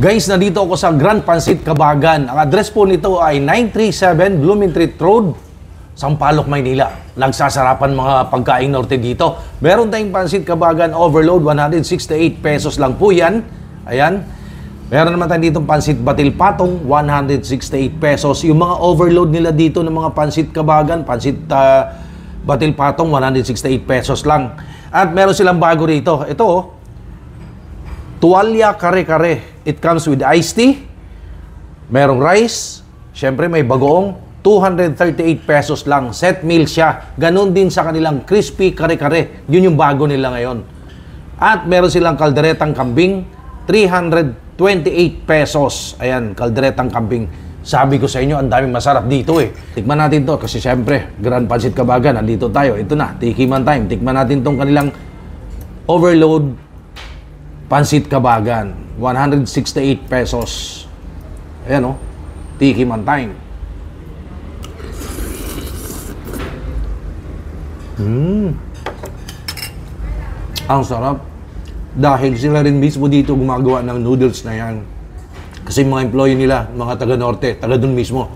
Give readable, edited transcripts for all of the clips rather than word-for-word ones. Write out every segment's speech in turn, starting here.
Guys, nandito ako sa Grand Pansit Kabagan. Ang address po nito ay 937 Blumentritt Road, Sampaloc, Maynila. Nagsasarapan mga pagkaing norte dito. Meron tayong Pansit Kabagan Overload, 168 pesos lang po yan. Ayan. Meron naman tayo dito Pansit Batil Patong, 168 pesos. Yung mga overload nila dito ng mga Pansit Kabagan, Pansit Batil Patong, 168 pesos lang. At meron silang bago rito. Ito, tuwalya kare-kare. It comes with iced tea, merong rice, syempre may bagoong, 238 pesos lang. Set meal siya. Ganon din sa kanilang crispy kare-kare. Yun yung bago nila ngayon. At meron silang kalderetang kambing, 328 pesos. Ayan, kalderetang kambing. Sabi ko sa inyo, ang daming masarap dito eh. Tikman natin to kasi syempre, Grand Pansit Kabagan, nandito tayo. Ito na, tikiman time. Tikman natin tong kanilang overload Pansit Kabagan, 168 pesos. Ayan o, tikiman time. Ang sarap. Dahil sila rin mismo dito gumagawa ng noodles na yan. Kasi mga employee nila, mga taga-norte, taga dun mismo.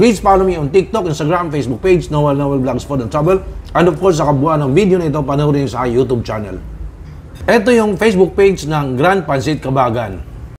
Please follow me on TikTok, Instagram, Facebook page, Noel Vlogs Food and Travel. And of course, sa kabuuan ng video na ito, panoorin sa YouTube channel. Ito yung Facebook page ng Grand Pansit Kabagan.